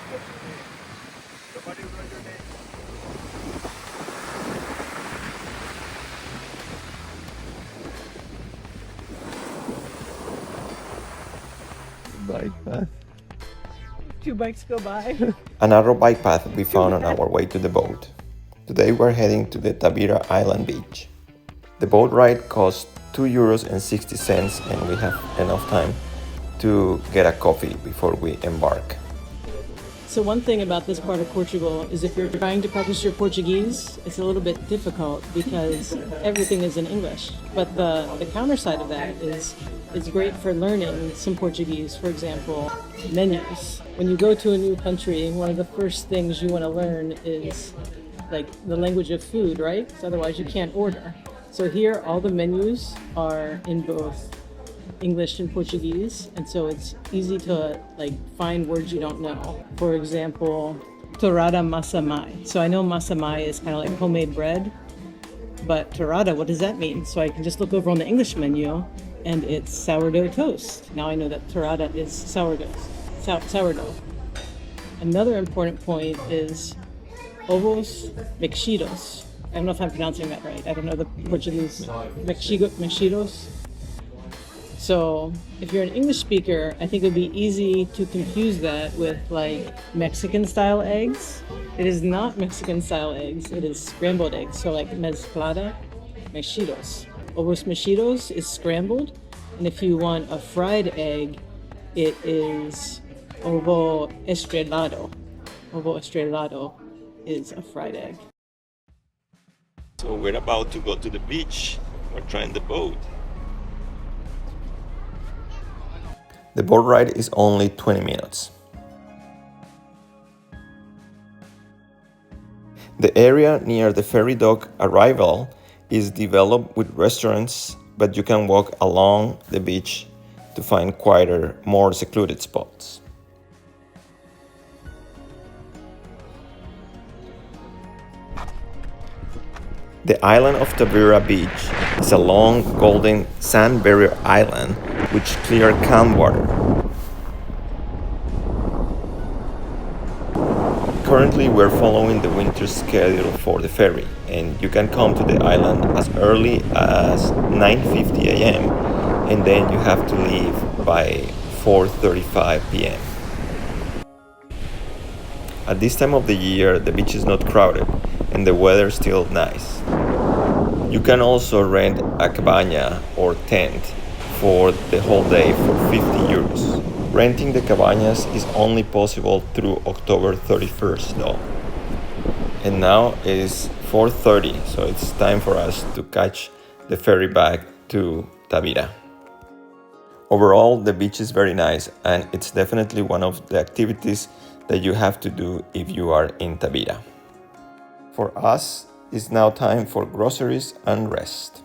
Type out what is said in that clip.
Bike path. Two bikes go by. A narrow bike path we found on our way to the boat. Today we're heading to the Tavira Island beach. The boat ride costs €2.60 and we have enough time to get a coffee before we embark. So one thing about this part of Portugal is if you're trying to practice your Portuguese, it's a little bit difficult because everything is in English. But the counter side of that is it's great for learning some Portuguese. For example, menus. When you go to a new country, one of the first things you want to learn is like the language of food, right? So otherwise you can't order. So here all the menus are in both English and Portuguese, and so it's easy to like find words you don't know. For example, torrada massa mai. So I know massa mai is kind of like homemade bread, but torrada, what does that mean? So I can just look over on the English menu and it's sourdough toast. Now I know that torrada is sourdough. Another important point is ovos mexidos. I don't know if I'm pronouncing that right. I don't know the Portuguese. Mexidos. So if you're an English speaker, I think it would be easy to confuse that with like Mexican style eggs. It is not Mexican style eggs, it is scrambled eggs. So like mezclada, mexidos. Ovos mexidos is scrambled. And if you want a fried egg, it is ovo estrelado. Ovo estrelado is a fried egg. So we're about to go to the beach. We're trying the boat. The boat ride is only 20 minutes. The area near the ferry dock arrival is developed with restaurants, but you can walk along the beach to find quieter, more secluded spots. The island of Tavira Beach is a long, golden sand barrier island with clear, calm water. Currently, we're following the winter schedule for the ferry, and you can come to the island as early as 9:50 a.m. and then you have to leave by 4:35 p.m. At this time of the year, the beach is not crowded and the weather is still nice. You can also rent a cabana or tent for the whole day for €50. Renting the cabanas is only possible through October 31st though. And now it is 4:30, so it's time for us to catch the ferry back to Tavira. Overall, the beach is very nice and it's definitely one of the activities that you have to do if you are in Tavira. For us, it's now time for groceries and rest.